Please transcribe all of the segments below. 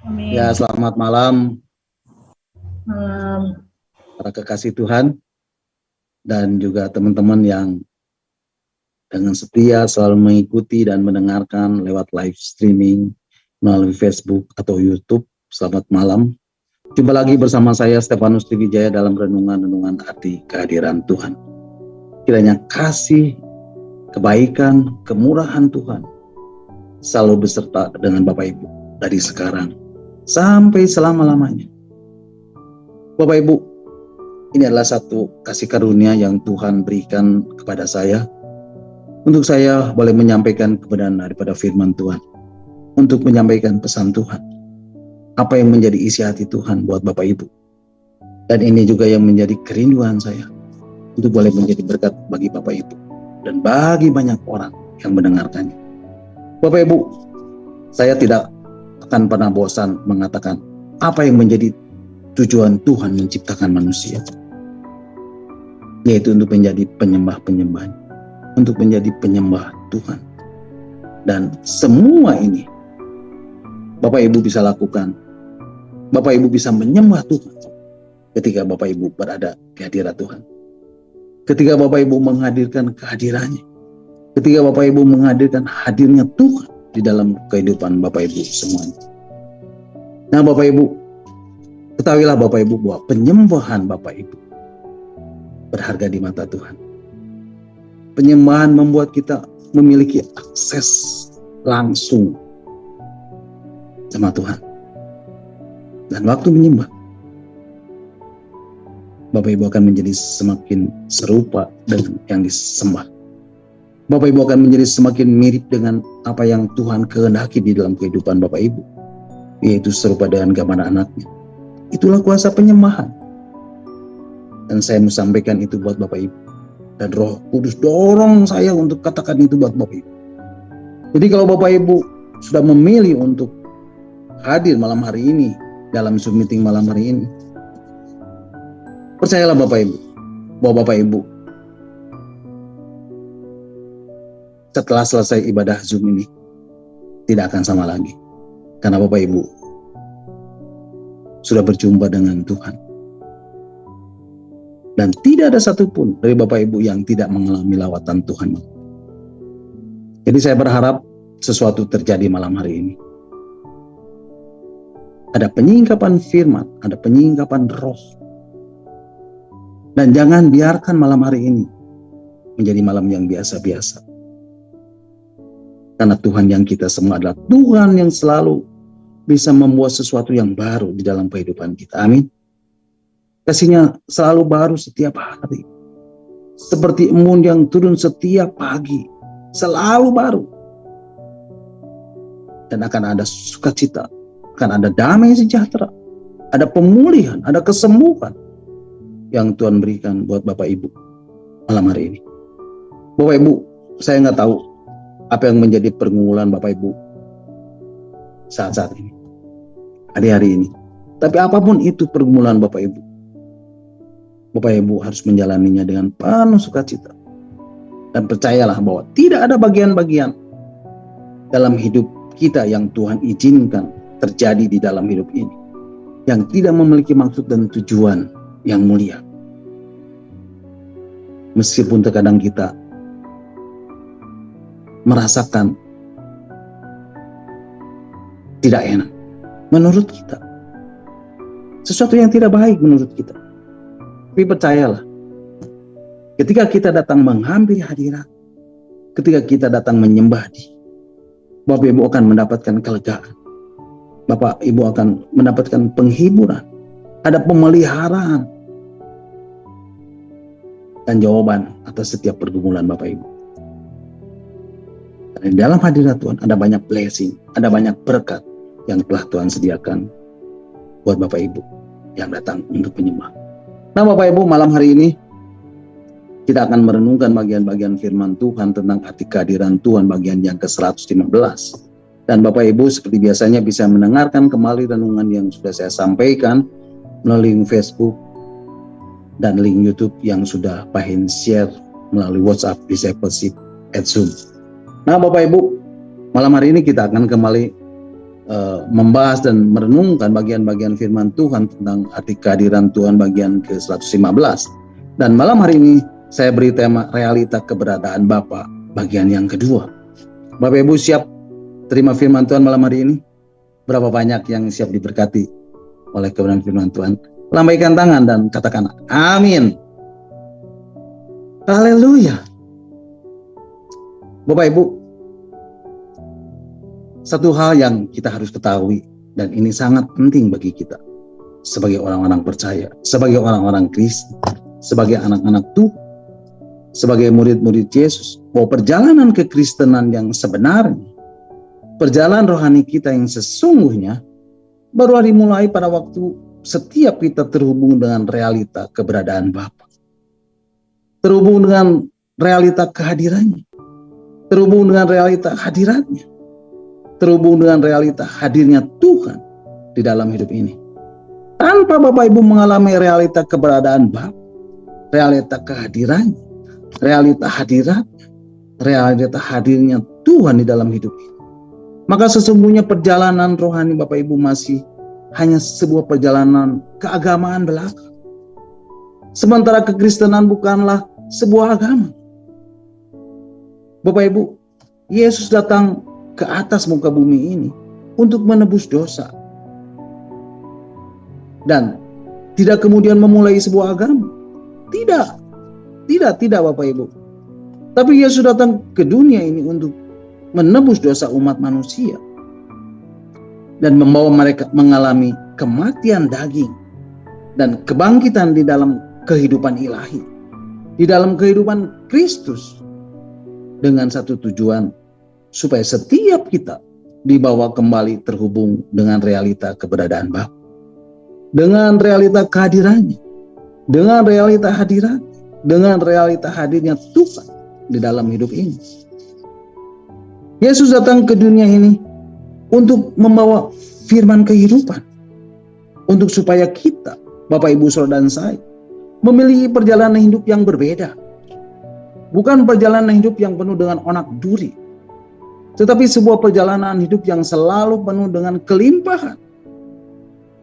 Ya, Amin. selamat malam Malam. para kekasih Tuhan dan juga teman-teman yang dengan setia selalu mengikuti dan mendengarkan lewat live streaming melalui Facebook atau YouTube. Selamat malam. Jumpa lagi bersama saya Stefanus Triwijaya dalam renungan arti kehadiran Tuhan. Kiranya kasih, kebaikan, kemurahan Tuhan selalu beserta dengan Bapak Ibu dari sekarang sampai selama-lamanya. Bapak Ibu, ini adalah satu kasih karunia yang Tuhan berikan kepada saya untuk saya boleh menyampaikan kebenaran daripada firman Tuhan, untuk menyampaikan pesan Tuhan, apa yang menjadi isi hati Tuhan buat Bapak Ibu. Dan ini juga yang menjadi kerinduan saya untuk boleh menjadi berkat bagi Bapak Ibu dan bagi banyak orang yang mendengarkannya. Bapak Ibu, saya tidak akan pernah bosan mengatakan apa yang menjadi tujuan Tuhan menciptakan manusia, yaitu untuk menjadi penyembah-penyembah, untuk menjadi penyembah Tuhan. Dan semua ini Bapak Ibu bisa lakukan. Bapak Ibu bisa menyembah Tuhan ketika Bapak Ibu berada di hadirat Tuhan. Ketika Bapak Ibu menghadirkan kehadirannya. Ketika Bapak Ibu menghadirkan hadirnya Tuhan di dalam kehidupan Bapak Ibu semuanya. Nah Bapak Ibu, ketahuilah Bapak Ibu bahwa penyembahan Bapak Ibu berharga di mata Tuhan. Penyembahan membuat kita memiliki akses langsung sama Tuhan. Dan waktu menyembah, Bapak Ibu akan menjadi semakin serupa dengan yang disembah. Bapak Ibu akan menjadi semakin mirip dengan apa yang Tuhan kehendaki di dalam kehidupan Bapak Ibu, yaitu serupa dengan gambar anaknya. Itulah kuasa penyembahan. Dan saya mau sampaikan itu buat Bapak Ibu. Dan Roh Kudus dorong saya untuk katakan itu buat Bapak Ibu. Jadi kalau Bapak Ibu sudah memilih untuk hadir malam hari ini, dalam Zoom meeting malam hari ini, percayalah Bapak Ibu, bahwa Bapak Ibu setelah selesai ibadah Zoom ini tidak akan sama lagi. Karena Bapak Ibu sudah berjumpa dengan Tuhan. Dan tidak ada satupun dari Bapak Ibu yang tidak mengalami lawatan Tuhan. Jadi saya berharap sesuatu terjadi malam hari ini. Ada penyingkapan firman, ada penyingkapan roh. Dan jangan biarkan malam hari ini menjadi malam yang biasa-biasa. Karena Tuhan yang kita semua adalah Tuhan yang selalu bisa membuat sesuatu yang baru di dalam kehidupan kita. Amin. Kasih-Nya selalu baru setiap hari. Seperti embun yang turun setiap pagi. Selalu baru. Dan akan ada sukacita. Akan ada damai sejahtera. Ada pemulihan, ada kesembuhan yang Tuhan berikan buat Bapak Ibu malam hari ini. Bapak Ibu, saya nggak tahu apa yang menjadi pergumulan Bapak Ibu saat-saat ini, hari-hari ini. Tapi apapun itu pergumulan Bapak Ibu, Bapak Ibu harus menjalaninya dengan penuh sukacita. Dan percayalah bahwa tidak ada bagian-bagian dalam hidup kita yang Tuhan izinkan terjadi di dalam hidup ini yang tidak memiliki maksud dan tujuan yang mulia. Meskipun terkadang kita merasakan tidak enak menurut kita, sesuatu yang tidak baik menurut kita. Tapi percayalah, ketika kita datang menghampiri hadirat, ketika kita datang menyembah Dia, Bapak Ibu akan mendapatkan kelegaan. Bapak Ibu akan mendapatkan penghiburan, ada pemeliharaan dan jawaban atas setiap pergumulan Bapak Ibu. Dan di dalam hadirat Tuhan ada banyak blessing, ada banyak berkat yang telah Tuhan sediakan buat Bapak Ibu yang datang untuk menyembah. Nah Bapak Ibu, malam hari ini kita akan merenungkan bagian-bagian firman Tuhan tentang arti kehadiran Tuhan bagian yang ke-115. Dan Bapak Ibu seperti biasanya bisa mendengarkan kembali renungan yang sudah saya sampaikan melalui link Facebook dan link YouTube yang sudah Pak Hen share melalui WhatsApp Discipleship at Zoom. Nah Bapak Ibu, malam hari ini kita akan kembali membahas dan merenungkan bagian-bagian firman Tuhan tentang arti kehadiran Tuhan bagian ke-115. Dan malam hari ini saya beri tema realita keberadaan Bapa bagian yang kedua. Bapak Ibu siap terima firman Tuhan malam hari ini? Berapa banyak yang siap diberkati oleh kebenaran firman Tuhan? Lambaikan tangan dan katakan amin. Haleluya. Bapak Ibu, satu hal yang kita harus ketahui, dan ini sangat penting bagi kita sebagai orang-orang percaya, sebagai orang-orang Kristen, sebagai anak-anak Tuhan, sebagai murid-murid Yesus, bahwa perjalanan kekristenan yang sebenarnya, perjalanan rohani kita yang sesungguhnya baru dimulai pada waktu setiap kita terhubung dengan realita keberadaan Bapa, terhubung dengan realita kehadirannya, terhubung dengan realita hadiratnya, terhubung dengan realita hadirnya Tuhan di dalam hidup ini. Tanpa Bapak Ibu mengalami realita keberadaan Bapa, realita kehadirannya, realita hadiratnya, realita hadirnya Tuhan di dalam hidup ini, maka sesungguhnya perjalanan rohani Bapak Ibu masih hanya sebuah perjalanan keagamaan belaka. Sementara kekristenan bukanlah sebuah agama. Bapak Ibu, Yesus datang ke atas muka bumi ini untuk menebus dosa. Dan tidak kemudian memulai sebuah agama. Tidak Bapak Ibu. Tapi Yesus datang ke dunia ini untuk menebus dosa umat manusia. Dan membawa mereka mengalami kematian daging dan kebangkitan di dalam kehidupan ilahi. Di dalam kehidupan Kristus. Dengan satu tujuan, supaya setiap kita dibawa kembali terhubung dengan realita keberadaan Bapa, dengan realita kehadirannya, dengan realita hadirat, dengan realita hadirnya Tuhan di dalam hidup ini. Yesus datang ke dunia ini untuk membawa firman kehidupan, untuk supaya kita, Bapak Ibu Saudara dan saya, memiliki perjalanan hidup yang berbeda. Bukan perjalanan hidup yang penuh dengan onak duri, tetapi sebuah perjalanan hidup yang selalu penuh dengan kelimpahan.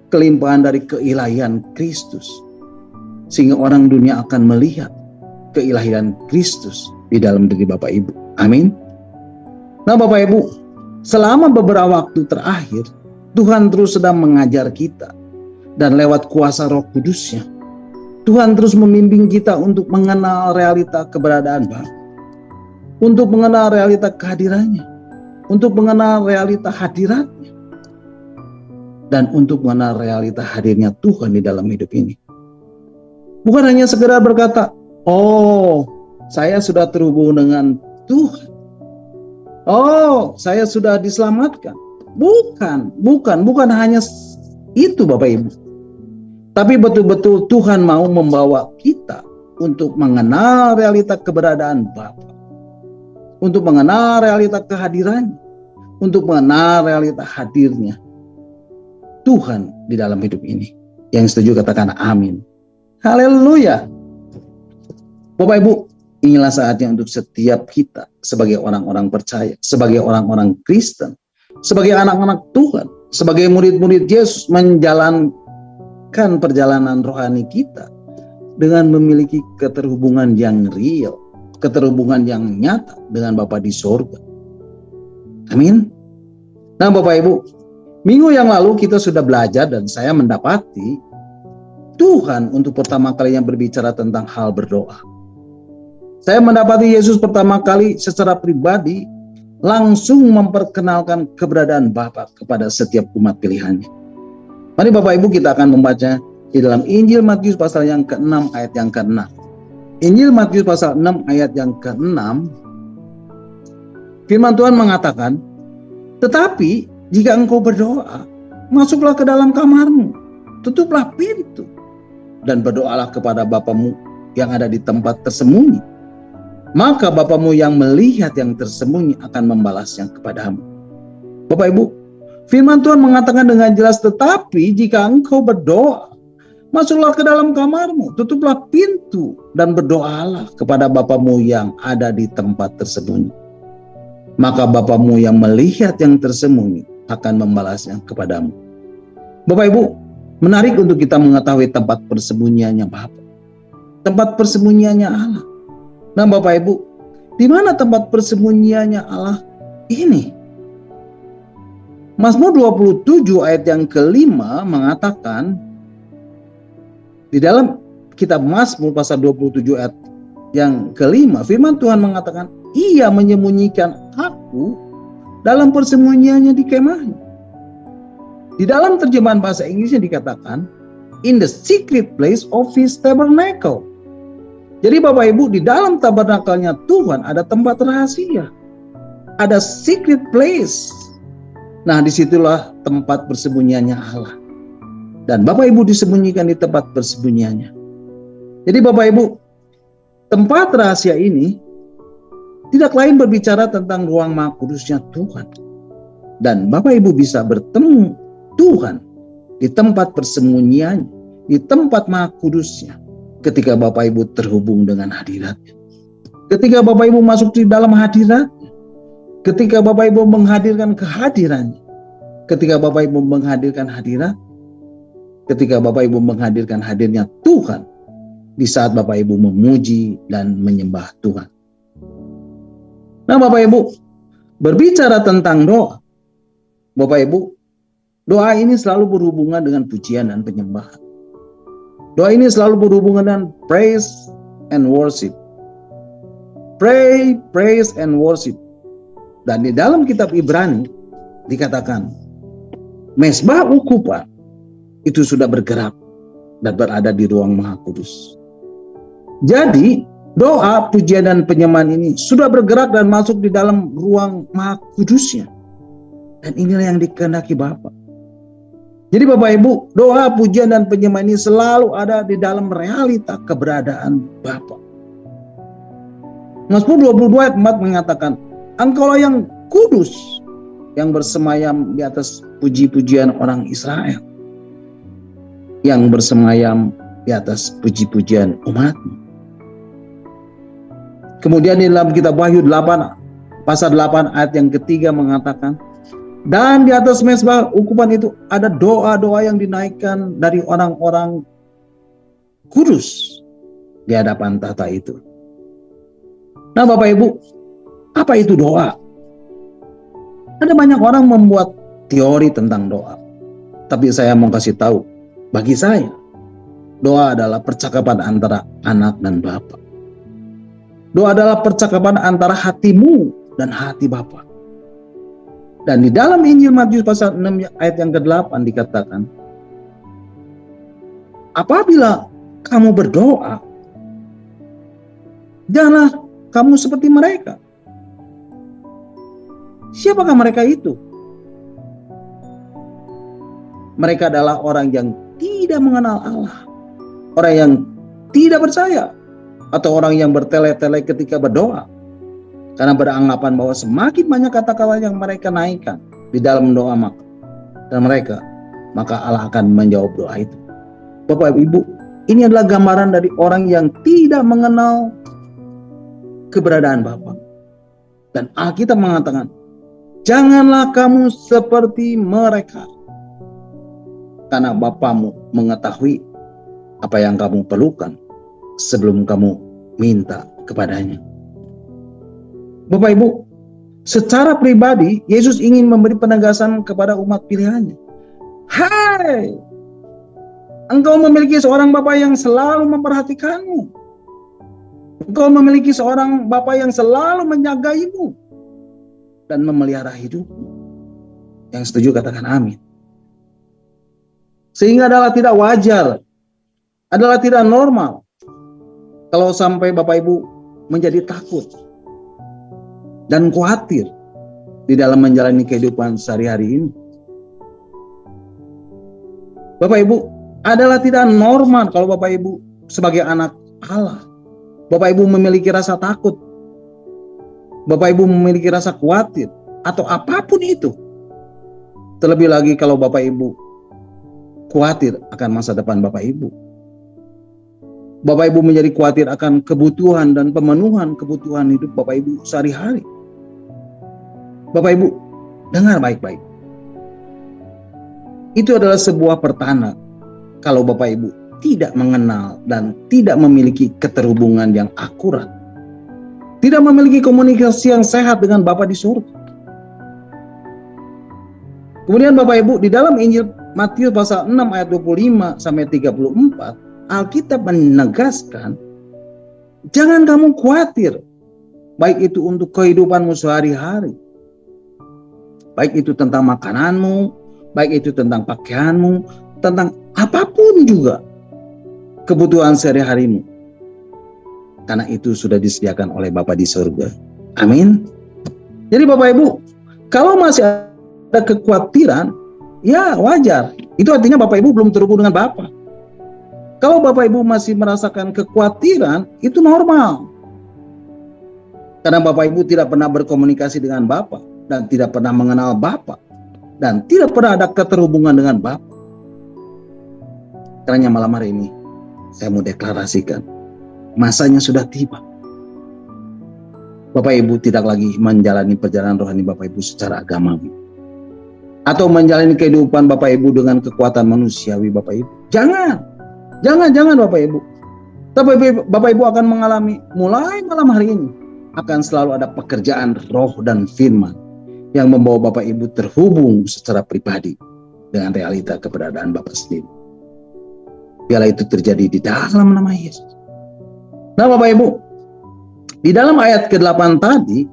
Kelimpahan dari keilahian Kristus. Sehingga orang dunia akan melihat keilahian Kristus di dalam diri Bapak Ibu. Amin. Nah Bapak Ibu, selama beberapa waktu terakhir, Tuhan terus sedang mengajar kita. Dan lewat kuasa Roh Kudus-Nya, Tuhan terus membimbing kita untuk mengenal realita keberadaan Bapa, untuk mengenal realita kehadirannya, untuk mengenal realita hadiratnya, dan untuk mengenal realita hadirnya Tuhan di dalam hidup ini. Bukan hanya sekedar berkata, oh saya sudah terhubung dengan Tuhan, oh saya sudah diselamatkan. Bukan hanya itu Bapak Ibu. Tapi betul-betul Tuhan mau membawa kita untuk mengenal realita keberadaan Bapa, untuk mengenal realita kehadirannya, untuk mengenal realita hadirnya Tuhan di dalam hidup ini. Yang setuju katakan amin. Haleluya. Bapak Ibu, inilah saatnya untuk setiap kita sebagai orang-orang percaya, sebagai orang-orang Kristen, sebagai anak-anak Tuhan, sebagai murid-murid Yesus menjalankan perjalanan rohani kita dengan memiliki keterhubungan yang real, keterhubungan yang nyata dengan Bapa di sorga. Amin. Nah Bapak Ibu, minggu yang lalu kita sudah belajar dan saya mendapati Tuhan untuk pertama kalinya berbicara tentang hal berdoa. Saya mendapati Yesus pertama kali secara pribadi langsung memperkenalkan keberadaan Bapa kepada setiap umat pilihannya. Mari Bapak Ibu kita akan membaca di dalam Injil Matius pasal yang ke-6 ayat yang ke-6. Injil Matius pasal 6 ayat yang ke-6. Firman Tuhan mengatakan, tetapi jika engkau berdoa, masuklah ke dalam kamarmu, tutuplah pintu, dan berdoalah kepada Bapamu yang ada di tempat tersembunyi. Maka Bapamu yang melihat yang tersembunyi akan membalasnya kepadamu. Bapak Ibu, firman Tuhan mengatakan dengan jelas, tetapi jika engkau berdoa, masuklah ke dalam kamarmu, tutuplah pintu, dan berdoalah kepada Bapamu yang ada di tempat tersembunyi. Maka Bapamu yang melihat yang tersembunyi akan membalasnya kepadamu. Bapak Ibu, menarik untuk kita mengetahui tempat persembunyiannya Bapa. Tempat persembunyiannya Allah. Nah Bapak Ibu, di mana tempat persembunyiannya Allah ini? Mazmur 27 ayat yang kelima mengatakan, di dalam kitab Mazmur pasal 27 ayat yang kelima, firman Tuhan mengatakan, Ia menyembunyikan aku dalam persembunyiannya di kemahnya. Di dalam terjemahan bahasa Inggrisnya dikatakan, in the secret place of His tabernacle. Jadi Bapak Ibu, di dalam tabernakelnya Tuhan ada tempat rahasia. Ada secret place. Nah, disitulah tempat persembunyiannya Allah. Dan Bapak Ibu disembunyikan di tempat persembunyiannya. Jadi Bapak Ibu, tempat rahasia ini tidak lain berbicara tentang ruang Maha Kudusnya Tuhan. Dan Bapak Ibu bisa bertemu Tuhan di tempat persembunyiannya, di tempat Maha Kudusnya, ketika Bapak Ibu terhubung dengan hadiratnya. Ketika Bapak Ibu masuk di dalam hadirat, ketika Bapak Ibu menghadirkan kehadirannya, ketika Bapak Ibu menghadirkan hadirat, ketika Bapak Ibu menghadirkan hadirnya Tuhan, di saat Bapak Ibu memuji dan menyembah Tuhan. Nah Bapak Ibu, berbicara tentang doa, Bapak Ibu, doa ini selalu berhubungan dengan pujian dan penyembahan. Doa ini selalu berhubungan dengan praise and worship. Pray, praise, and worship. Dan di dalam kitab Ibrani dikatakan, Mezbah ukupan itu sudah bergerak dan berada di ruang Maha Kudus. Jadi doa, pujian, dan penyembahan ini sudah bergerak dan masuk di dalam ruang Maha Kudusnya. Dan inilah yang dikehendaki Bapa. Jadi Bapak Ibu, doa, pujian, dan penyembahan ini selalu ada di dalam realita keberadaan Bapa. Mazmur 22 ayat 4 mengatakan, Engkaulah yang kudus, yang bersemayam di atas puji-pujian orang Israel, yang bersemayam di atas puji-pujian umat-Mu. Kemudian di dalam kitab Wahyu 8, pasal 8 ayat yang ketiga mengatakan, dan di atas mezbah ukupan itu ada doa-doa yang dinaikkan dari orang-orang kudus di hadapan tahta itu. Nah Bapak Ibu, apa itu doa? Ada banyak orang membuat teori tentang doa. Tapi saya mau kasih tahu, bagi saya, doa adalah percakapan antara anak dan Bapa. Doa adalah percakapan antara hatimu dan hati Bapa. Dan di dalam Injil Matius pasal 6 ayat yang ke-8 dikatakan, apabila kamu berdoa, janganlah kamu seperti mereka. Siapakah mereka itu? Mereka adalah orang yang tidak mengenal Allah, orang yang tidak percaya, atau orang yang bertele-tele ketika berdoa. Karena beranggapan bahwa semakin banyak kata-kata yang mereka naikkan di dalam doa maka Allah akan menjawab doa itu. Bapak Ibu, ini adalah gambaran dari orang yang tidak mengenal keberadaan Bapa. Dan Alkitab mengatakan, janganlah kamu seperti mereka, karena Bapamu mengetahui apa yang kamu perlukan sebelum kamu minta kepadanya. Bapak Ibu, secara pribadi Yesus ingin memberi penegasan kepada umat pilihannya. Hai, engkau memiliki seorang Bapa yang selalu memperhatikanmu. Engkau memiliki seorang Bapa yang selalu menjagaimu dan memelihara hidupmu. Yang setuju katakan amin. Sehingga adalah tidak wajar, adalah tidak normal kalau sampai Bapak Ibu menjadi takut dan khawatir di dalam menjalani kehidupan sehari-hari ini. Bapak Ibu, adalah tidak normal kalau Bapak Ibu sebagai anak Allah, Bapak Ibu memiliki rasa takut, Bapak Ibu memiliki rasa khawatir, atau apapun itu. Terlebih lagi kalau Bapak Ibu khawatir akan masa depan Bapak Ibu. Bapak Ibu menjadi khawatir akan kebutuhan dan pemenuhan kebutuhan hidup Bapak Ibu sehari-hari. Bapak Ibu, dengar baik-baik. Itu adalah sebuah pertanda kalau Bapak Ibu tidak mengenal dan tidak memiliki keterhubungan yang akurat, tidak memiliki komunikasi yang sehat dengan Bapa di surga. Kemudian Bapak Ibu, di dalam Injil Matius pasal 6 ayat 25 sampai 34, Alkitab menegaskan, jangan kamu khawatir, baik itu untuk kehidupanmu sehari-hari, baik itu tentang makananmu, baik itu tentang pakaianmu, tentang apapun juga kebutuhan sehari-harimu. Karena itu sudah disediakan oleh Bapa di surga. Amin. Jadi Bapak Ibu, kalau masih ada kekhawatiran, ya wajar. Itu artinya Bapak Ibu belum terhubung dengan Bapa. Kalau Bapak Ibu masih merasakan kekhawatiran, itu normal. Karena Bapak Ibu tidak pernah berkomunikasi dengan Bapa dan tidak pernah mengenal Bapa dan tidak pernah ada keterhubungan dengan Bapa. Karena malam hari ini saya mau deklarasikan, masanya sudah tiba. Bapak Ibu tidak lagi menjalani perjalanan rohani Bapak Ibu secara agamawi, atau menjalani kehidupan Bapak Ibu dengan kekuatan manusiawi Bapak Ibu. Jangan Bapak Ibu. Tapi Bapak Ibu akan mengalami, mulai malam hari ini, akan selalu ada pekerjaan roh dan firman yang membawa Bapak Ibu terhubung secara pribadi dengan realita keberadaan Bapak sendiri. Biarlah itu terjadi di dalam nama Yesus. Nah Bapak Ibu, di dalam ayat ke-8 tadi,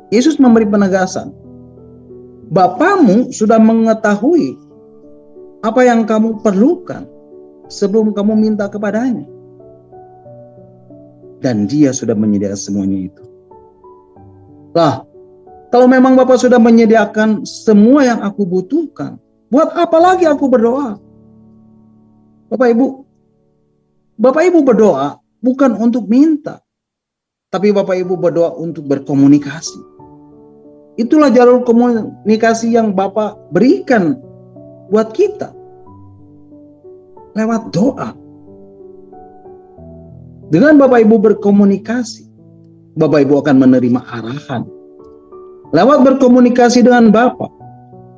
Yesus memberi penegasan, Bapamu sudah mengetahui apa yang kamu perlukan sebelum kamu minta kepadanya. Dan Dia sudah menyediakan semuanya itu. Lah, kalau memang Bapak sudah menyediakan semua yang aku butuhkan, buat apa lagi aku berdoa? Bapak Ibu berdoa bukan untuk minta, tapi Bapak Ibu berdoa untuk berkomunikasi. Itulah jalur komunikasi yang Bapak berikan buat kita. Lewat doa. Dengan Bapak Ibu berkomunikasi, Bapak Ibu akan menerima arahan. Lewat berkomunikasi dengan Bapak,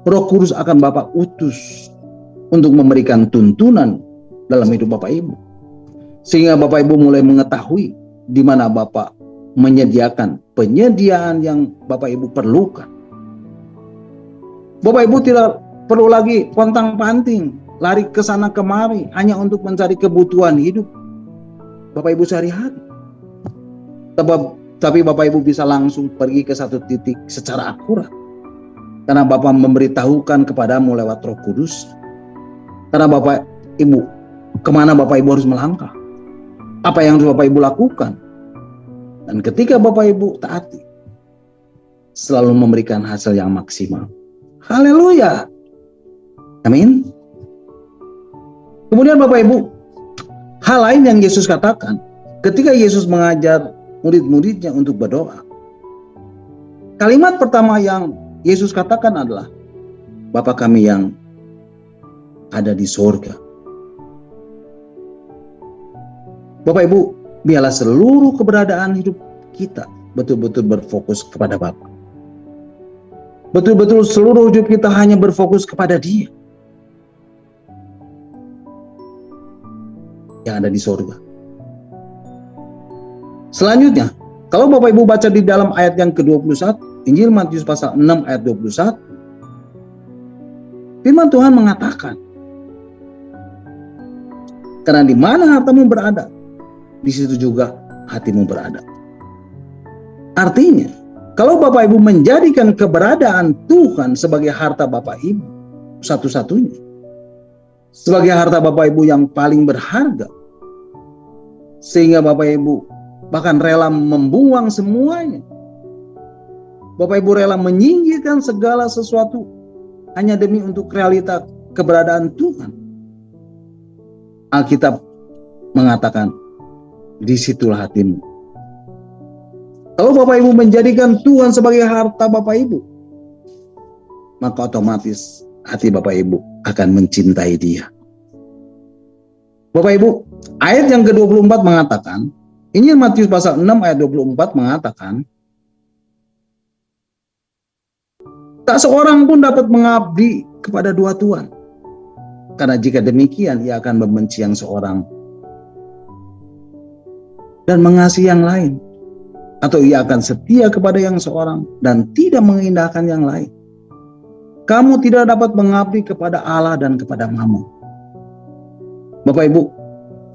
Roh Kudus akan Bapak utus untuk memberikan tuntunan dalam hidup Bapak Ibu. Sehingga Bapak Ibu mulai mengetahui di mana Bapak menyediakan penyediaan yang Bapak Ibu perlukan. Bapak Ibu tidak perlu lagi pontang-panting, lari ke sana kemari hanya untuk mencari kebutuhan hidup Bapak Ibu sehari-hari. Tapi Bapak Ibu bisa langsung pergi ke satu titik secara akurat. Karena Bapak memberitahukan kepadamu lewat Roh Kudus. Karena Bapak Ibu, kemana Bapak Ibu harus melangkah? Apa yang harus Bapak Ibu lakukan? Dan ketika Bapak Ibu taati, selalu memberikan hasil yang maksimal. Haleluya. Amin. Kemudian Bapak Ibu, hal lain yang Yesus katakan, ketika Yesus mengajar murid-muridnya untuk berdoa, kalimat pertama yang Yesus katakan adalah, Bapa kami yang ada di sorga. Bapak Ibu, biarlah seluruh keberadaan hidup kita betul-betul berfokus kepada Bapa. Betul-betul seluruh hidup kita hanya berfokus kepada Dia yang ada di sorga. Selanjutnya, kalau Bapak Ibu baca di dalam ayat yang ke-21, Injil Matius pasal 6 ayat 21, firman Tuhan mengatakan, karena di mana hartamu berada, di situ juga hatimu berada. Artinya, kalau Bapak Ibu menjadikan keberadaan Tuhan sebagai harta Bapak Ibu satu-satunya, sebagai harta Bapak Ibu yang paling berharga, sehingga Bapak Ibu bahkan rela membuang semuanya, Bapak Ibu rela menyingkirkan segala sesuatu hanya demi untuk realita keberadaan Tuhan. Alkitab mengatakan, disitulah hatimu. Kalau Bapak Ibu menjadikan Tuhan sebagai harta Bapak Ibu, maka otomatis hati Bapak Ibu akan mencintai Dia. Bapak Ibu, ayat yang ke-24 mengatakan, Injil Matius pasal 6 ayat 24 mengatakan, tak seorang pun dapat mengabdi kepada dua tuan. Karena jika demikian, ia akan membenci yang seorang dan mengasihi yang lain. Atau ia akan setia kepada yang seorang dan tidak mengindahkan yang lain. Kamu tidak dapat mengabdi kepada Allah dan kepada Mammon. Bapak Ibu,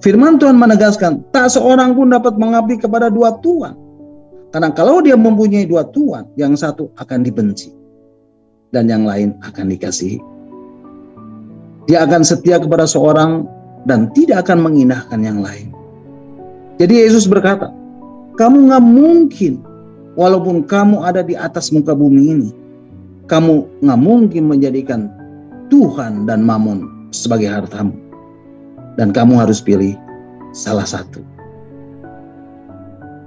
firman Tuhan menegaskan, tak seorang pun dapat mengabdi kepada dua tuan. Karena kalau dia mempunyai dua tuan, yang satu akan dibenci dan yang lain akan dikasihi. Dia akan setia kepada seorang dan tidak akan mengindahkan yang lain. Jadi Yesus berkata, kamu gak mungkin, walaupun kamu ada di atas muka bumi ini, kamu gak mungkin menjadikan Tuhan dan Mammon sebagai hartamu. Dan kamu harus pilih salah satu.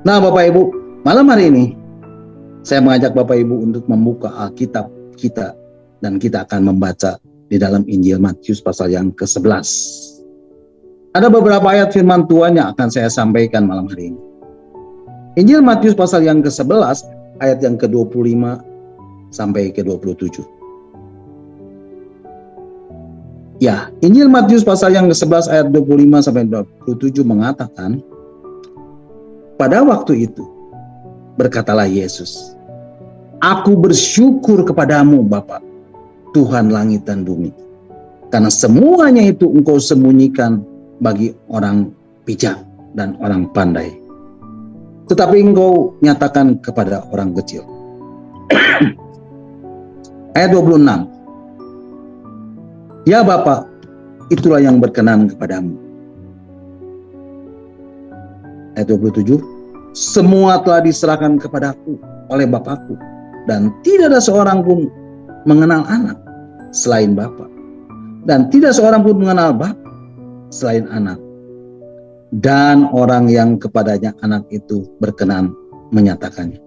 Nah Bapak Ibu, malam hari ini saya mengajak Bapak Ibu untuk membuka Alkitab kita, dan kita akan membaca di dalam Injil Matius pasal yang ke-11. Ada beberapa ayat firman Tuhan yang akan saya sampaikan malam hari ini. Injil Matius pasal yang ke-11 ayat yang ke-25 sampai ke-27. Ya, Injil Matius pasal yang ke-11 ayat 25 sampai 27 mengatakan, pada waktu itu berkatalah Yesus, aku bersyukur kepadamu Bapa, Tuhan langit dan bumi, karena semuanya itu engkau sembunyikan bagi orang bijak dan orang pandai, tetapi engkau nyatakan kepada orang kecil. Ayat 26. Ya Bapa, itulah yang berkenan kepadamu. Ayat 27. Semua telah diserahkan kepadaku oleh Bapakku, dan tidak ada seorang pun mengenal anak selain Bapa, dan tidak seorang pun mengenal Bapa selain anak, dan orang yang kepadanya anak itu berkenan menyatakannya.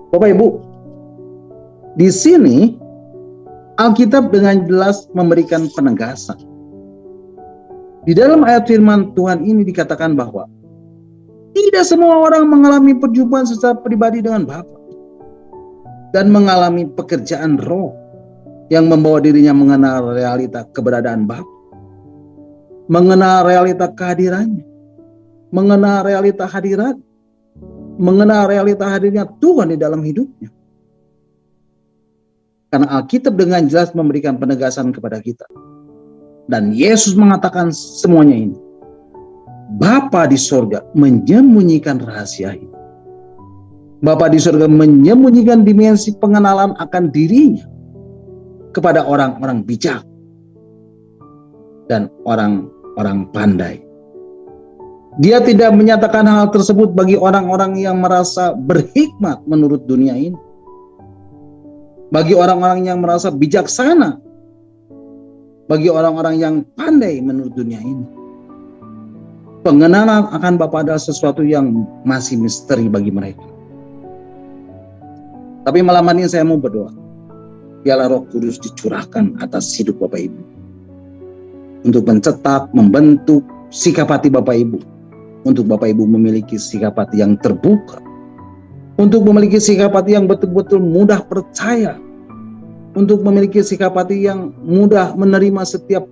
Bapak Ibu, di sini Alkitab dengan jelas memberikan penegasan. Di dalam ayat firman Tuhan ini dikatakan bahwa tidak semua orang mengalami perjumpaan secara pribadi dengan Bapa dan mengalami pekerjaan roh yang membawa dirinya mengenal realita keberadaan Bapa, mengenal realita kehadirannya, mengenal realita hadirat, mengenal realita hadirnya Tuhan di dalam hidupnya. Karena Alkitab dengan jelas memberikan penegasan kepada kita. Dan Yesus mengatakan semuanya ini. Bapa di sorga menyembunyikan rahasia ini. Bapa di sorga menyembunyikan dimensi pengenalan akan dirinya kepada orang-orang bijak dan orang-orang pandai. Dia tidak menyatakan hal tersebut bagi orang-orang yang merasa berhikmat menurut dunia ini, bagi orang-orang yang merasa bijaksana, bagi orang-orang yang pandai menurut dunia ini. Pengenalan akan Bapa adalah sesuatu yang masih misteri bagi mereka. Tapi malam ini saya mau berdoa, biarlah Roh Kudus dicurahkan atas hidup Bapak Ibu, untuk mencetak, membentuk sikap hati Bapak Ibu, untuk Bapak Ibu memiliki sikap hati yang terbuka, untuk memiliki sikap hati yang betul-betul mudah percaya, untuk memiliki sikap hati yang mudah menerima setiap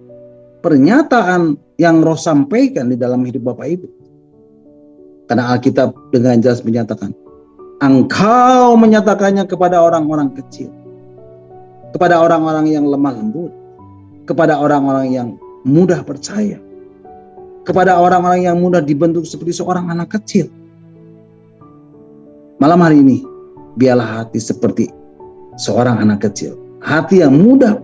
pernyataan yang Roh sampaikan di dalam hidup Bapak Ibu. Karena Alkitab dengan jelas menyatakan, engkau menyatakannya kepada orang-orang kecil, kepada orang-orang yang lemah lembut, kepada orang-orang yang mudah percaya, kepada orang-orang yang mudah dibentuk seperti seorang anak kecil. Malam hari ini, biarlah hati seperti seorang anak kecil, hati yang mudah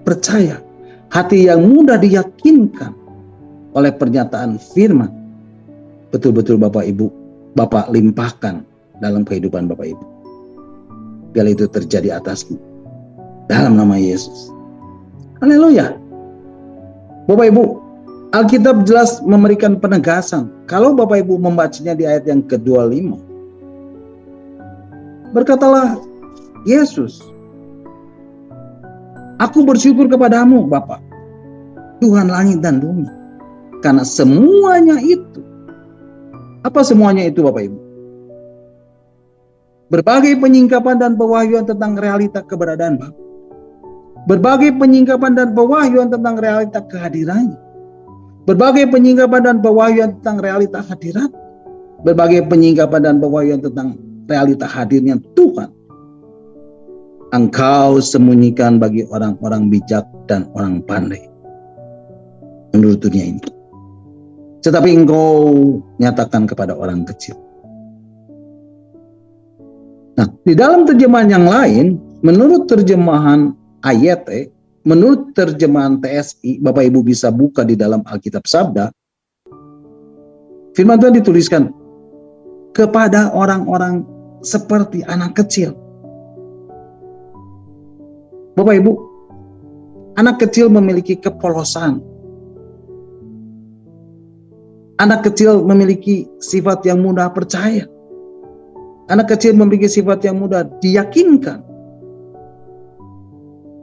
percaya, hati yang mudah diyakinkan oleh pernyataan firman, betul-betul Bapak Ibu, Bapak limpahkan dalam kehidupan Bapak Ibu. Biar itu terjadi atasmu, dalam nama Yesus. Haleluya. Bapak Ibu, Alkitab jelas memberikan penegasan. Kalau Bapak Ibu membacanya di ayat yang ke-25, berkatalah Yesus, aku bersyukur kepadamu Bapa, Tuhan langit dan bumi, karena semuanya itu. Apa semuanya itu Bapak Ibu? Berbagai penyingkapan dan pewahyuan tentang realita keberadaan Bapa. Berbagai penyingkapan dan pewahyuan tentang realita kehadirannya. Berbagai penyingkapan dan pewahyuan tentang realita hadirat. Berbagai penyingkapan dan pewahyuan tentang realita hadirnya Tuhan. Engkau sembunyikan bagi orang-orang bijak dan orang pandai menurut dunia ini. Tetapi engkau nyatakan kepada orang kecil. Nah, di dalam terjemahan yang lain, menurut terjemahan AYT, menurut terjemahan TSI, Bapak Ibu bisa buka di dalam Alkitab Sabda, firman Tuhan dituliskan, kepada orang-orang seperti anak kecil. Bapak Ibu, anak kecil memiliki kepolosan. Anak kecil memiliki sifat yang mudah percaya. Anak kecil memiliki sifat yang mudah diyakinkan.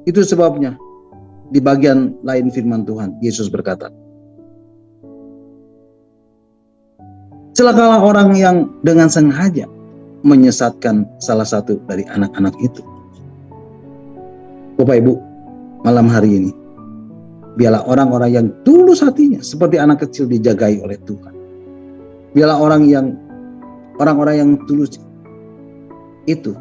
Itu sebabnya di bagian lain firman Tuhan, Yesus berkata, celakalah orang yang dengan sengaja menyesatkan salah satu dari anak-anak itu. Bapak Ibu, malam hari ini, biarlah orang-orang yang tulus hatinya seperti anak kecil dijagai oleh Tuhan. Biarlah orang-orang yang tulus itu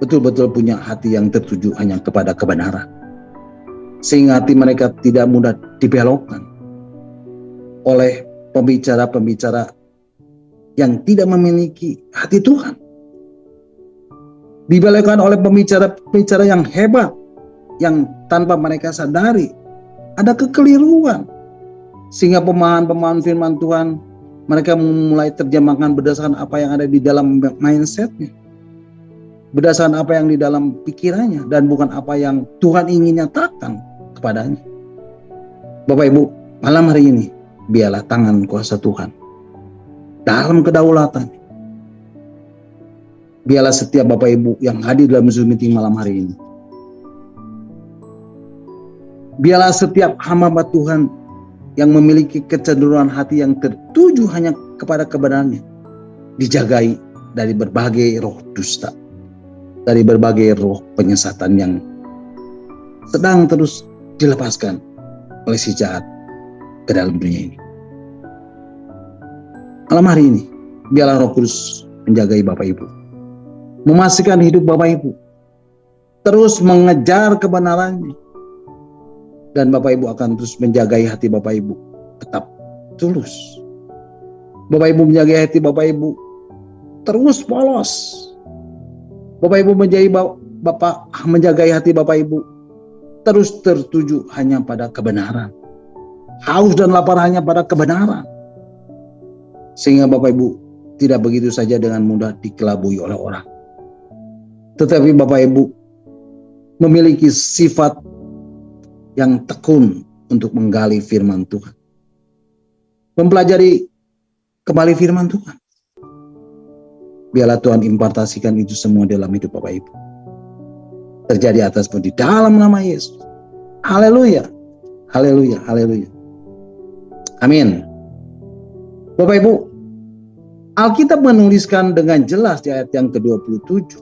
betul-betul punya hati yang tertuju hanya kepada kebenaran. Sehingga hati mereka tidak mudah dibelokkan oleh pembicara-pembicara yang tidak memiliki hati Tuhan. Dibelokkan oleh pembicara-pembicara yang hebat, yang tanpa mereka sadari ada kekeliruan. Sehingga pemahaman-pemahaman firman Tuhan mereka mulai terjemahkan berdasarkan apa yang ada di dalam mindsetnya, berdasarkan apa yang di dalam pikirannya, dan bukan apa yang Tuhan ingin nyatakan kepadanya. Bapak Ibu, malam hari ini biarlah tangan kuasa Tuhan dalam kedaulatan. Biarlah setiap Bapak Ibu yang hadir dalam Zoom meeting malam hari ini, biarlah setiap hamba Tuhan yang memiliki kecenderungan hati yang tertuju hanya kepada kebenarannya dijagai dari berbagai roh dusta, dari berbagai roh penyesatan yang sedang terus dilepaskan oleh si jahat ke dalam dunia ini. Malam hari ini, biarlah Roh Kudus menjagai Bapak Ibu, memastikan hidup Bapak Ibu terus mengejar kebenarannya, dan Bapak Ibu akan terus menjagai hati Bapak Ibu tetap tulus. Bapak Ibu menjagai hati Bapak Ibu terus polos. Bapak Ibu menjagai hati Bapak Ibu terus tertuju hanya pada kebenaran. Haus dan lapar hanya pada kebenaran. Sehingga Bapak Ibu tidak begitu saja dengan mudah dikelabui oleh orang. Tetapi Bapak Ibu memiliki sifat yang tekun untuk menggali firman Tuhan. Mempelajari kembali firman Tuhan. Biarlah Tuhan impartasikan itu semua dalam hidup Bapak Ibu. Terjadi atas pun di dalam nama Yesus. Haleluya. Haleluya. Haleluya. Amin. Bapak Ibu, Alkitab menuliskan dengan jelas di ayat yang ke-27.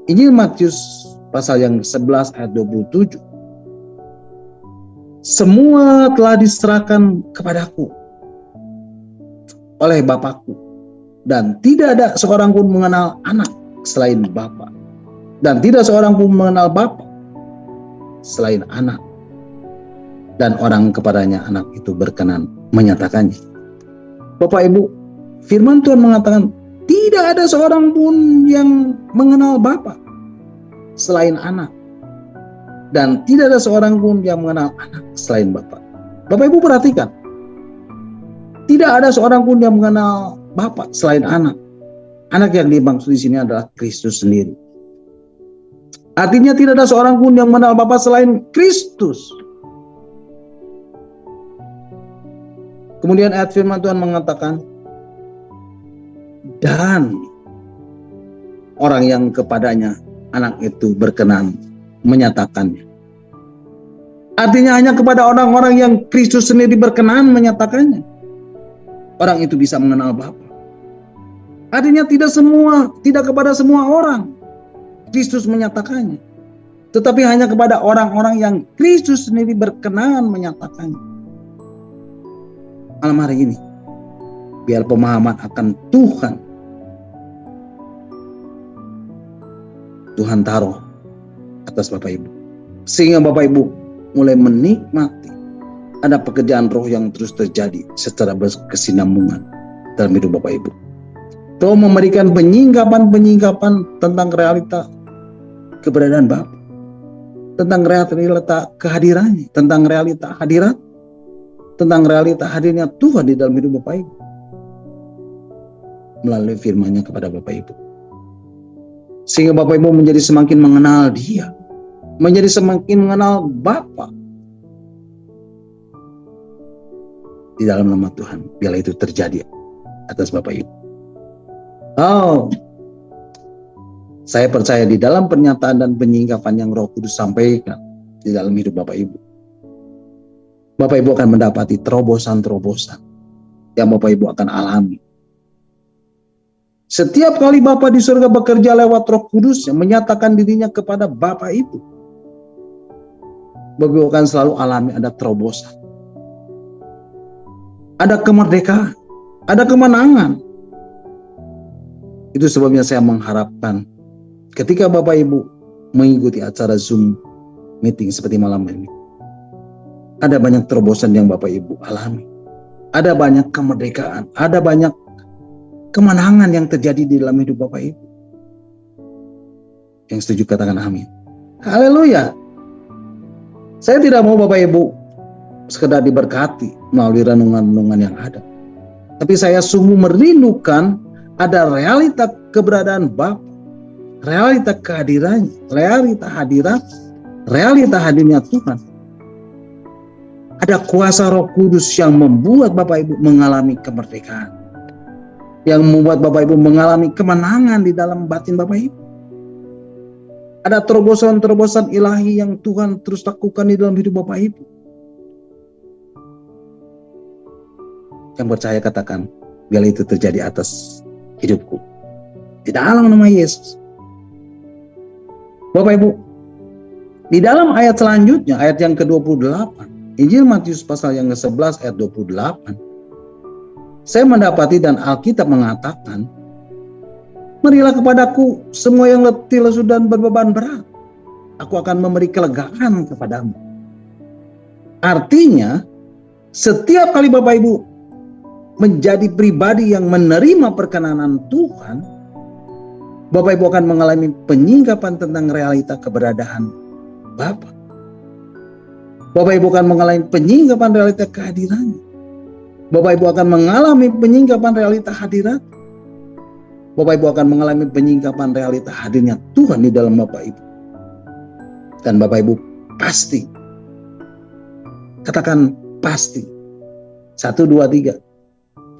Injil Matius pasal yang 11 ayat 27. Semua telah diserahkan kepadaku oleh Bapakku, dan tidak ada seorang pun mengenal anak selain Bapa, dan tidak seorang pun mengenal Bapa selain anak, dan orang kepadanya anak itu berkenan menyatakannya. Bapak Ibu, firman Tuhan mengatakan tidak ada seorang pun yang mengenal Bapa selain anak, dan tidak ada seorang pun yang mengenal anak selain Bapa. Bapak Ibu perhatikan, tidak ada seorang pun yang mengenal Bapa selain anak. Anak yang dimaksud di sini adalah Kristus sendiri. Artinya tidak ada seorang pun yang mengenal Bapa selain Kristus. Kemudian ayat firman Tuhan mengatakan, dan orang yang kepadanya anak itu berkenan menyatakannya. Artinya hanya kepada orang-orang yang Kristus sendiri berkenan menyatakannya, orang itu bisa mengenal Bapa. Artinya tidak kepada semua orang Kristus menyatakannya. tetapi hanya kepada orang-orang yang Kristus sendiri berkenan menyatakannya. Malam hari ini, biar pemahaman akan Tuhan taruh atas Bapak Ibu, sehingga Bapak Ibu mulai menikmati ada pekerjaan roh yang terus terjadi secara berkesinambungan dalam hidup Bapak Ibu. Roh memberikan penyingkapan tentang realita keberadaan Bapa, tentang realita kehadirannya, tentang realita hadirat, tentang realita hadirnya Tuhan di dalam hidup Bapak Ibu melalui firman-Nya kepada Bapak Ibu, sehingga Bapak Ibu menjadi semakin mengenal Dia, menjadi semakin mengenal Bapa di dalam nama Tuhan. Biarlah itu terjadi atas Bapak Ibu. Saya percaya di dalam pernyataan dan penyingkapan yang Roh Kudus sampaikan di dalam hidup Bapak Ibu, Bapak Ibu akan mendapati terobosan-terobosan yang Bapak Ibu akan alami. Setiap kali Bapa di surga bekerja lewat Roh Kudus yang menyatakan dirinya kepada Bapak Ibu, Bapak Ibu akan selalu alami ada terobosan, ada kemerdekaan, ada kemenangan. Itu sebabnya saya mengharapkan ketika Bapak Ibu mengikuti acara Zoom meeting seperti malam ini, ada banyak terobosan yang Bapak Ibu alami, ada banyak kemerdekaan, ada banyak kemenangan yang terjadi di dalam hidup Bapak Ibu. Yang setuju katakan amin. Haleluya. Saya tidak mau Bapak Ibu sekedar diberkati melalui renungan-renungan yang ada, tapi saya sungguh merindukan ada realita keberadaan Bapa, realita kehadirannya, realita hadirat, realita hadirnya Tuhan. Ada kuasa Roh Kudus yang membuat Bapak Ibu mengalami kemerdekaan, yang membuat Bapak Ibu mengalami kemenangan di dalam batin Bapak Ibu. Ada terobosan-terobosan ilahi yang Tuhan terus lakukan di dalam hidup Bapak Ibu. Yang percaya katakan, biar itu terjadi atas hidupku di dalam nama Yesus. Bapak Ibu, di dalam ayat selanjutnya, ayat yang ke-28, Injil Matius pasal yang ke-11 ayat 28, saya mendapati dan Alkitab mengatakan, marilah kepadaku semua yang letih, lesu dan berbeban berat, aku akan memberi kelegaan kepadamu. Artinya, setiap kali Bapak Ibu menjadi pribadi yang menerima perkenanan Tuhan, Bapak Ibu akan mengalami penyingkapan tentang realita keberadaan Bapa. Bapak Ibu akan mengalami penyingkapan realita kehadirannya. Bapak Ibu akan mengalami penyingkapan realita hadirat. Bapak Ibu akan mengalami penyingkapan realita hadirnya Tuhan di dalam Bapak Ibu. Dan Bapak Ibu pasti, katakan pasti, 1, 2, 3,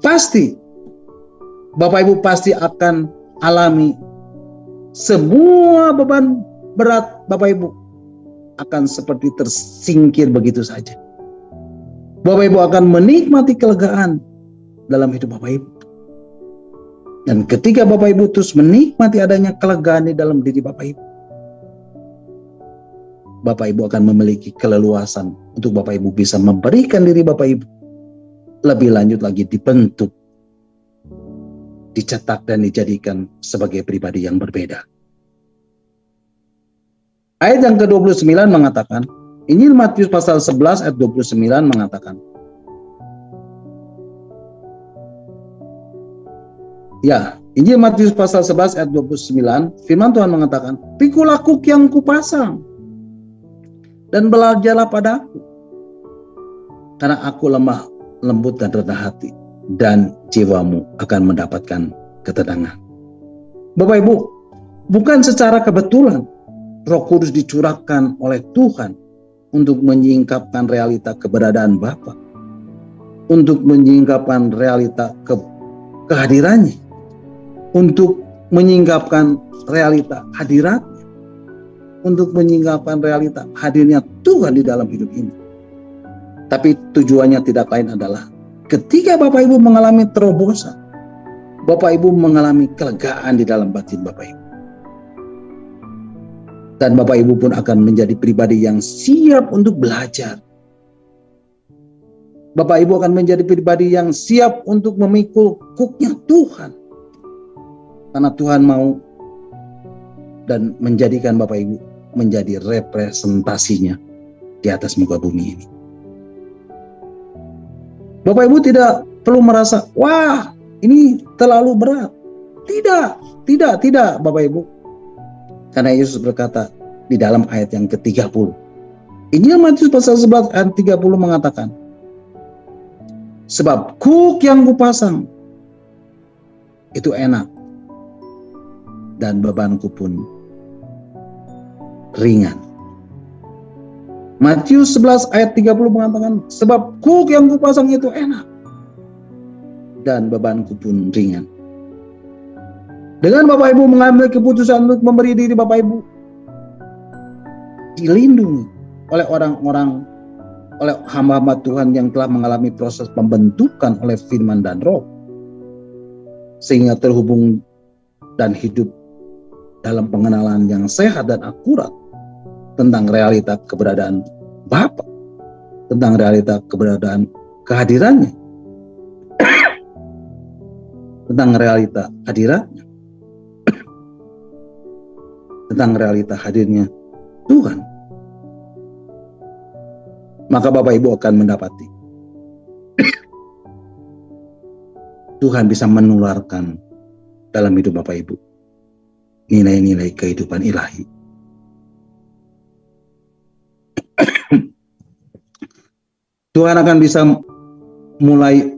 pasti Bapak Ibu pasti akan alami semua beban berat Bapak Ibu akan seperti tersingkir begitu saja. Bapak Ibu akan menikmati kelegaan dalam hidup Bapak Ibu. Dan ketika Bapak Ibu terus menikmati adanya kelegaan di dalam diri Bapak Ibu, Bapak Ibu akan memiliki keleluasan untuk Bapak Ibu bisa memberikan diri Bapak Ibu lebih lanjut lagi dibentuk, dicetak dan dijadikan sebagai pribadi yang berbeda. Ayat yang ke-29 mengatakan, Injil Matius pasal 11 ayat 29 mengatakan, ya, Injil Matius pasal 11 ayat 29, firman Tuhan mengatakan, pikulah kuk yang kupasang dan belajarlah padaku, karena aku lemah, lembut dan rendah hati, dan jiwamu akan mendapatkan ketenangan. Bapak Ibu, bukan secara kebetulan Roh Kudus dicurahkan oleh Tuhan untuk menyingkapkan realita keberadaan Bapa, untuk menyingkapkan realita kehadirannya, untuk menyingkapkan realita hadiratnya, untuk menyingkapkan realita hadirnya Tuhan di dalam hidup ini. Tapi tujuannya tidak lain adalah ketika Bapak Ibu mengalami terobosan, Bapak Ibu mengalami kelegaan di dalam batin Bapak Ibu. Dan Bapak Ibu pun akan menjadi pribadi yang siap untuk belajar. Bapak Ibu akan menjadi pribadi yang siap untuk memikul kuknya Tuhan. Karena Tuhan mau dan menjadikan Bapak Ibu menjadi representasinya di atas muka bumi ini. Bapak Ibu tidak perlu merasa, wah ini terlalu berat. Tidak Bapak Ibu. Karena Yesus berkata di dalam ayat yang ke-30. Injil Matius pasal 11 ayat 30 mengatakan, sebab kuk yang kupasang itu enak dan bebanku pun ringan. Matius 11 ayat 30 mengatakan, sebab kuk yang kupasang itu enak dan bebanku pun ringan. Dengan Bapak Ibu mengambil keputusan untuk memberi diri Bapak Ibu dilindungi oleh orang-orang, oleh hamba-hamba Tuhan yang telah mengalami proses pembentukan oleh firman dan roh, sehingga terhubung dan hidup dalam pengenalan yang sehat dan akurat tentang realita keberadaan Bapa, tentang realita keberadaan kehadirannya, tentang realita hadiratnya, tentang realita hadirnya Tuhan. Maka Bapak Ibu akan mendapati Tuhan bisa menularkan dalam hidup Bapak Ibu nilai-nilai kehidupan ilahi. Tuhan akan bisa mulai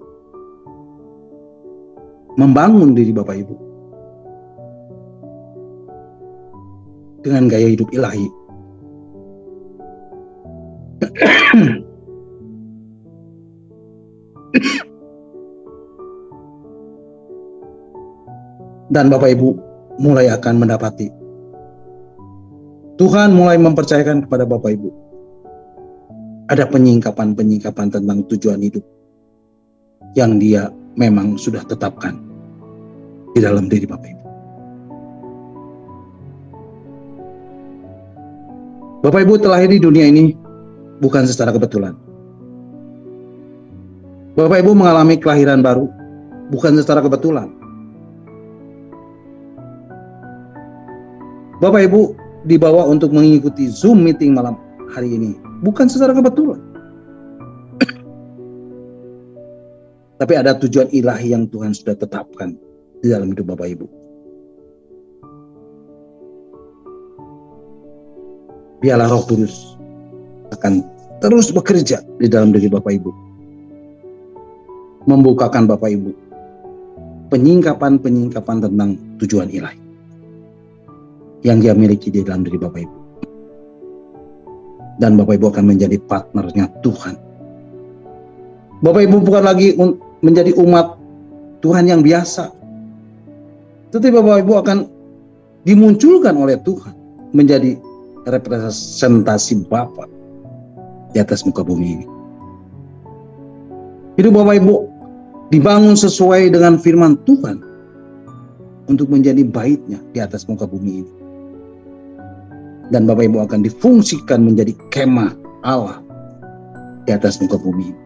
membangun diri Bapak Ibu dengan gaya hidup ilahi. Dan Bapak Ibu mulai akan mendapati Tuhan mulai mempercayakan kepada Bapak Ibu ada penyingkapan-penyingkapan tentang tujuan hidup yang Dia memang sudah tetapkan di dalam diri Bapak Ibu. Bapak Ibu terlahir di dunia ini bukan secara kebetulan. Bapak Ibu mengalami kelahiran baru bukan secara kebetulan. Bapak Ibu dibawa untuk mengikuti Zoom meeting malam hari ini bukan secara kebetulan. Tapi ada tujuan ilahi yang Tuhan sudah tetapkan di dalam hidup Bapak Ibu. Biarlah Roh Kudus akan terus bekerja di dalam diri Bapak Ibu, membukakan Bapak Ibu penyingkapan-penyingkapan tentang tujuan ilahi yang Dia miliki di dalam diri Bapak Ibu. Dan Bapak Ibu akan menjadi partnernya Tuhan. Bapak Ibu bukan lagi menjadi umat Tuhan yang biasa, tetapi Bapak Ibu akan dimunculkan oleh Tuhan menjadi representasi Bapa di atas muka bumi ini. Hidup Bapak Ibu dibangun sesuai dengan firman Tuhan untuk menjadi baitnya di atas muka bumi ini. Dan Bapak Ibu akan difungsikan menjadi kemah Allah di atas muka bumi ini.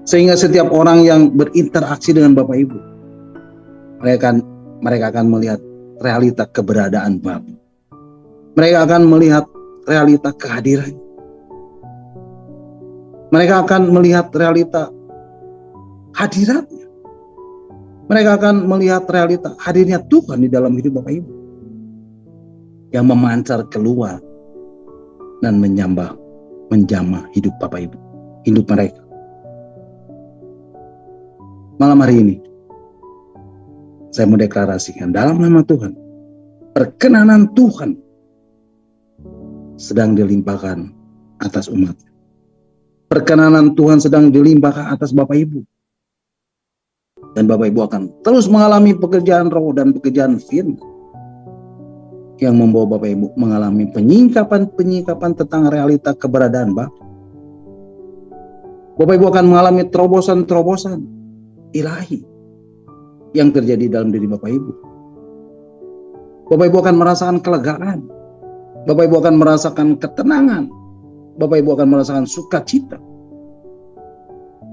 Sehingga setiap orang yang berinteraksi dengan Bapak Ibu, mereka akan melihat realita keberadaan Bapa. Mereka akan melihat realita kehadiran. Mereka akan melihat realita hadiratnya. Mereka akan melihat realita hadirnya Tuhan di dalam hidup Bapak Ibu, yang memancar keluar dan menjamah hidup Bapak Ibu, hidup mereka. Malam hari ini saya mendeklarasikan dalam nama Tuhan, perkenanan Tuhan sedang dilimpahkan atas umat. Perkenanan Tuhan sedang dilimpahkan atas Bapak Ibu. Dan Bapak Ibu akan terus mengalami pekerjaan roh dan pekerjaan firman yang membawa Bapak Ibu mengalami penyingkapan-penyingkapan tentang realita keberadaan Bapa. Bapak Ibu akan mengalami terobosan-terobosan ilahi yang terjadi dalam diri Bapak Ibu. Bapak Ibu akan merasakan kelegaan. Bapak Ibu akan merasakan ketenangan. Bapak Ibu akan merasakan sukacita.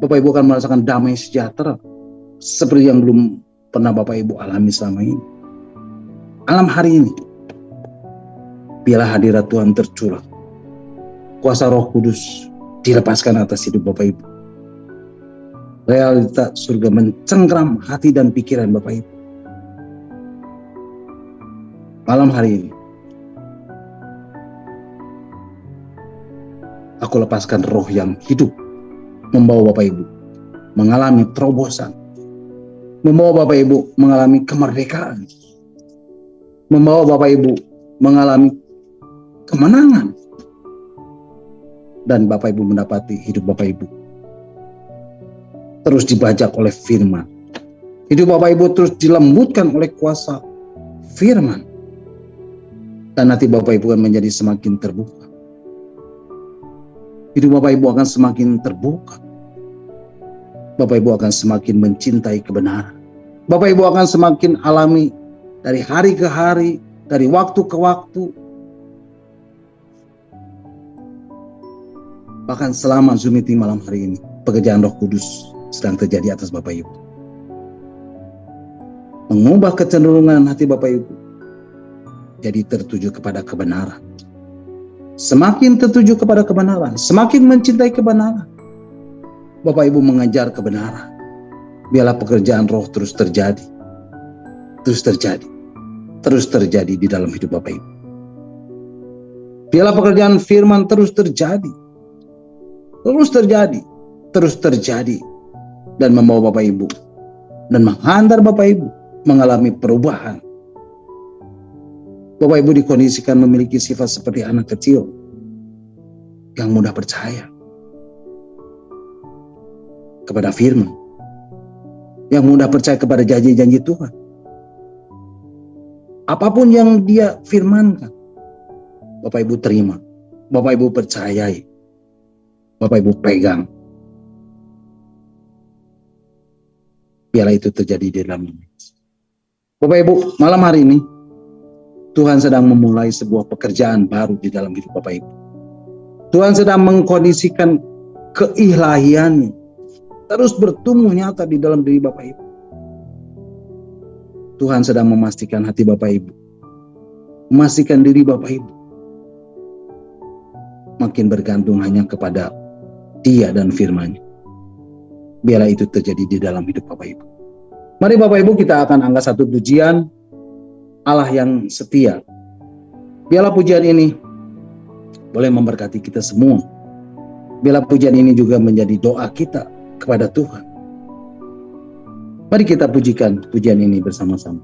Bapak Ibu akan merasakan damai sejahtera seperti yang belum pernah Bapak Ibu alami selama ini. Malam hari ini, biarlah hadirat Tuhan tercurah. Kuasa Roh Kudus dilepaskan atas hidup Bapak Ibu. Realita surga mencengkram hati dan pikiran Bapak Ibu. Malam hari ini, aku lepaskan roh yang hidup, membawa Bapak Ibu mengalami terobosan, membawa Bapak Ibu mengalami kemerdekaan, membawa Bapak Ibu mengalami kemenangan, dan Bapak Ibu mendapati hidup Bapak Ibu terus dibajak oleh firman. Hidup Bapak Ibu terus dilembutkan oleh kuasa firman. Dan hati Bapak Ibu akan menjadi semakin terbuka. Hidup Bapak Ibu akan semakin terbuka. Bapak Ibu akan semakin mencintai kebenaran. Bapak Ibu akan semakin alami dari hari ke hari, dari waktu ke waktu. Bahkan selama Zoom meeting malam hari ini, pekerjaan Roh Kudus sedang terjadi atas Bapak Ibu. Mengubah kecenderungan hati Bapak Ibu jadi tertuju kepada kebenaran. Semakin tertuju kepada kebenaran, semakin mencintai kebenaran, Bapak Ibu mengejar kebenaran. Biarlah pekerjaan Roh terus terjadi, terus terjadi, terus terjadi di dalam hidup Bapak Ibu. Biarlah pekerjaan firman terus terjadi, terus terjadi, terus terjadi, dan membawa Bapak Ibu dan menghantar Bapak Ibu mengalami perubahan. Bapak Ibu dikondisikan memiliki sifat seperti anak kecil yang mudah percaya kepada firman, yang mudah percaya kepada janji-janji Tuhan. Apapun yang Dia firmankan, Bapak Ibu terima, Bapak Ibu percayai, Bapak Ibu pegang. Biarlah itu terjadi di dalam hidup. Bapak Ibu, malam hari ini Tuhan sedang memulai sebuah pekerjaan baru di dalam hidup Bapak Ibu. Tuhan sedang mengkondisikan keilahiannya terus bertumbuh nyata di dalam diri Bapak Ibu. Tuhan sedang memastikan hati Bapak Ibu, memastikan diri Bapak Ibu makin bergantung hanya kepada Dia dan firman-Nya. Biarlah itu terjadi di dalam hidup Bapak Ibu. Mari Bapak Ibu kita akan angkat satu pujian, Allah yang setia. Biarlah pujian ini boleh memberkati kita semua. Biarlah pujian ini juga menjadi doa kita kepada Tuhan. Mari kita pujikan pujian ini bersama-sama.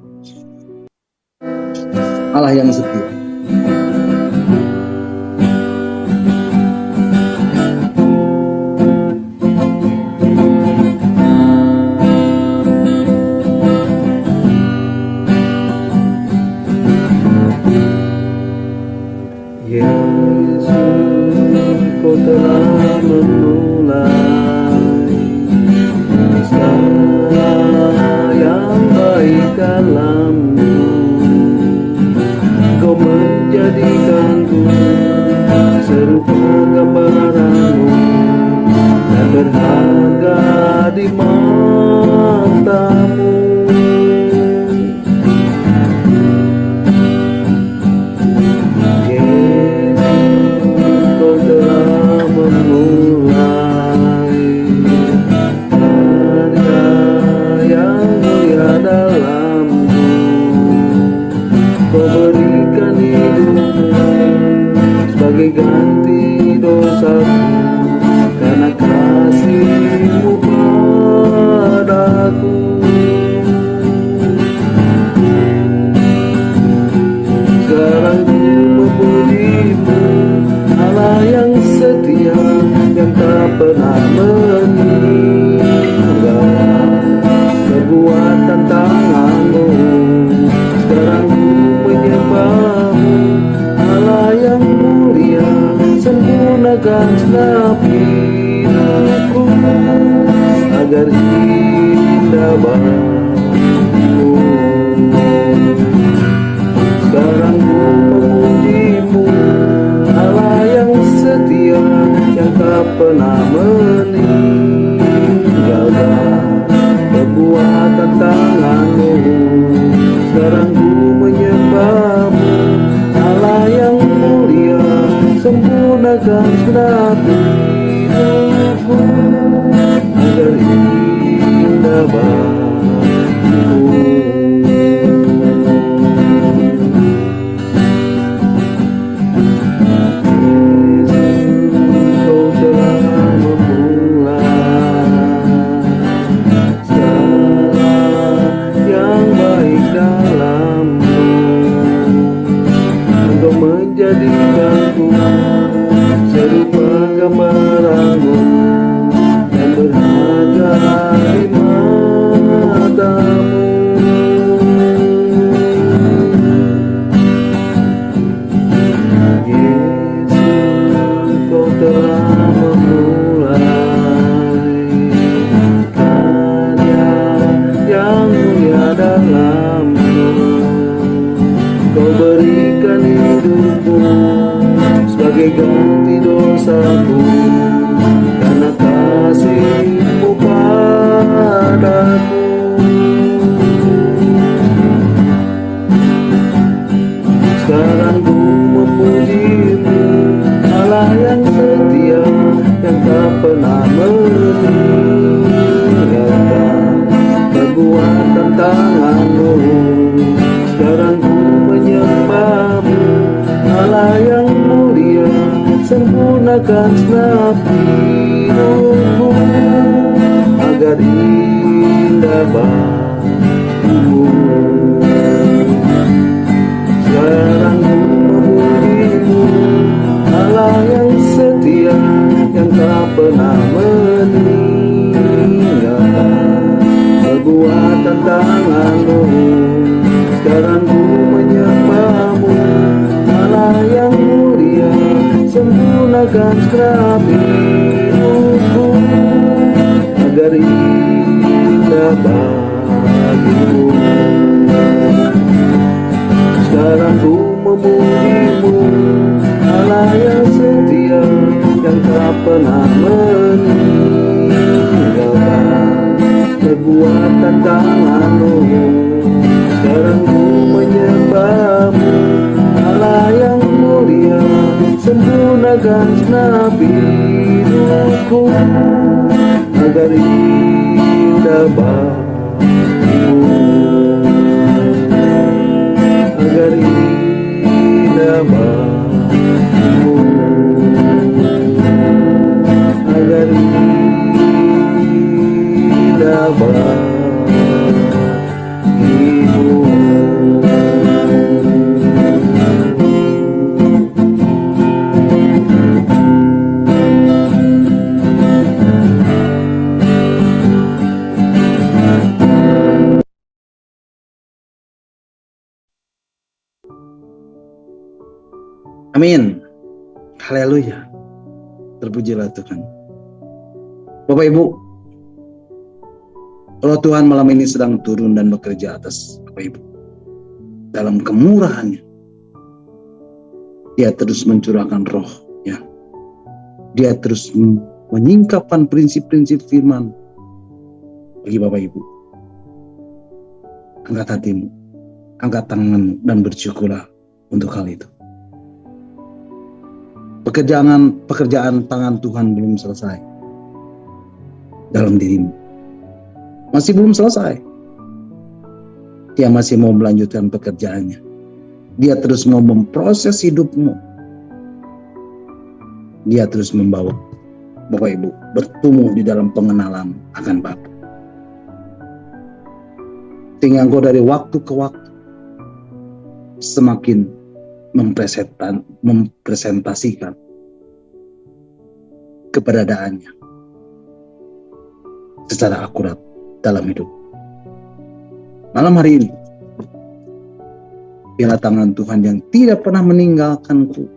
Allah yang setia. yang tak pernah meninggalkan perbuatan tangan-Mu. Sekarang ku menyembah-Mu, Allah yang mulia, sempurnakan segenap hidupku agar indah bagiku. Menjadikanku serupa gambaran-Mu yang berharga di mata-Mu. Yesus, Kau telah memulai karya yang mulia dalam-Ku. Kau berikan hidupmu sebagai ganti dosaku, karena kasih-Mu padaku. Sekarang ku memuji-Mu, Allah yang setia, yang tak pernah meninggalkan perbuatan tangan-Mu. Sekarang ku menyembah-Mu, Allah yang mulia, sempurnakan segenap hidupku agar indah bagiku. Sekarang ku memuji-Mu, Allah yang setia, yang tak pernah meninggalkan perbuatan tangan-Mu. Sekarang ku menyembah-Mu, Allah yang mulia, sempurnakan segenap hidupku agar indah bagiku. Sekarang ku memuji-Mu, Allah yang setia, yang tak pernah meninggalkan perbuatan tangan-Mu. Sekarang ku menyembah-Mu, Allah yang mulia, sempurnakan segenap hidupku agar indah bagiku, agar indah bagiku, agar indah bagiku. Amin. Haleluya. Terpujilah Tuhan. Bapak Ibu, kalau Tuhan malam ini sedang turun dan bekerja atas Bapak Ibu, dalam kemurahan-Nya, Dia terus mencurahkan roh-Nya. Dia terus menyingkapkan prinsip-prinsip firman bagi Bapak Ibu. Angkat hatimu, angkat tanganmu, dan bersyukurlah untuk hal itu. Pekerjaan tangan Tuhan belum selesai dalam dirimu. Masih belum selesai. Dia masih mau melanjutkan pekerjaannya. Dia terus mau memproses hidupmu. Dia terus membawa Bapak Ibu bertumbuh di dalam pengenalan akan Bapa. Sehingga engkau dari waktu ke waktu semakin mempresentasikan keberadaannya secara akurat dalam hidup. Malam hari ini, biarlah tangan Tuhan yang tidak pernah meninggalkanku,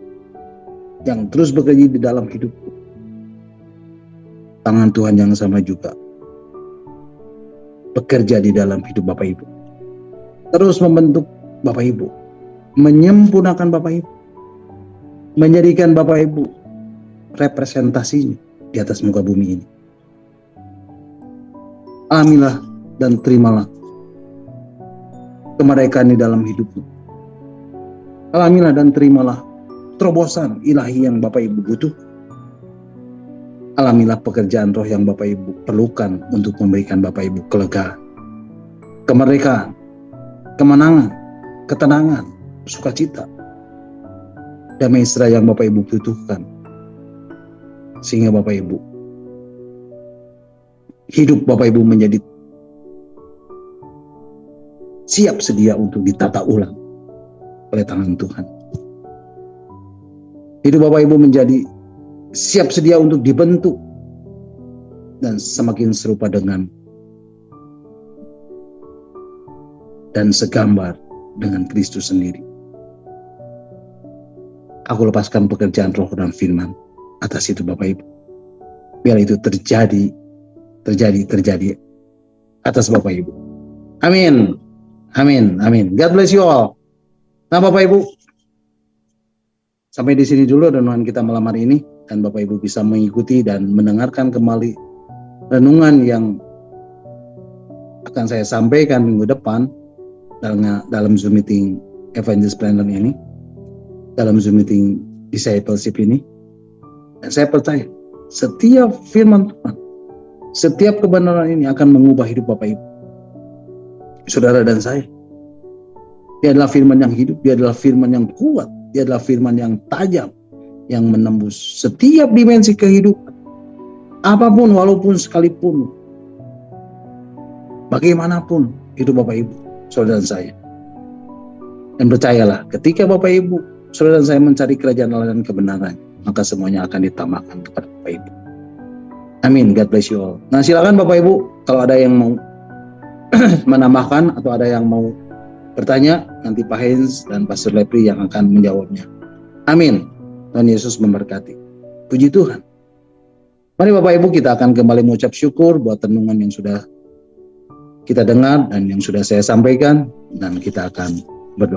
yang terus bekerja di dalam hidupku, tangan Tuhan yang sama juga bekerja di dalam hidup Bapak Ibu, terus membentuk Bapak Ibu, menyempurnakan Bapak Ibu, menjadikan Bapak Ibu representasinya di atas muka bumi ini. Alamilah dan terimalah kemerdekaan di dalam hidupmu. Alamilah dan terimalah terobosan ilahi yang Bapak Ibu butuh. Alamilah pekerjaan roh yang Bapak Ibu perlukan untuk memberikan Bapak Ibu kelegaan, kemerdekaan, kemenangan, ketenangan, sukacita, damai sejahtera yang Bapak Ibu butuhkan. Sehingga Bapak Ibu, hidup Bapak Ibu menjadi siap sedia untuk ditata ulang oleh tangan Tuhan. Hidup Bapak Ibu menjadi siap sedia untuk dibentuk dan semakin serupa dengan dan segambar dengan Kristus sendiri. Aku lepaskan pekerjaan roh dan firman atas itu Bapak Ibu. Biar itu terjadi atas Bapak Ibu. Amin. Amin. Amin. God bless you all. Nah Bapak Ibu, sampai di sini dulu renungan kita malam hari ini, dan Bapak Ibu bisa mengikuti dan mendengarkan kembali renungan yang akan saya sampaikan minggu depan dalam Zoom meeting Evangelist Planner ini, dalam Zoom meeting Discipleship ini. Dan saya percaya setiap firman Tuhan, setiap kebenaran ini akan mengubah hidup Bapak Ibu, saudara dan saya. Dia adalah firman yang hidup, dia adalah firman yang kuat, dia adalah firman yang tajam, yang menembus setiap dimensi kehidupan. Apapun, walaupun sekalipun, bagaimanapun hidup Bapak Ibu, saudara dan saya. Dan percayalah, ketika Bapak Ibu, saudara dan saya mencari kerajaan Allah dan kebenaran, maka semuanya akan ditambahkan kepada Bapak Ibu. Amin. God bless you all. Nah silakan Bapak Ibu, kalau ada yang mau menambahkan atau ada yang mau bertanya, nanti Pak Hens dan Pastor Lepri yang akan menjawabnya. Amin. Tuhan Yesus memberkati. Puji Tuhan. Mari Bapak Ibu, kita akan kembali mengucap syukur buat renungan yang sudah kita dengar dan yang sudah saya sampaikan, dan kita akan berdoa.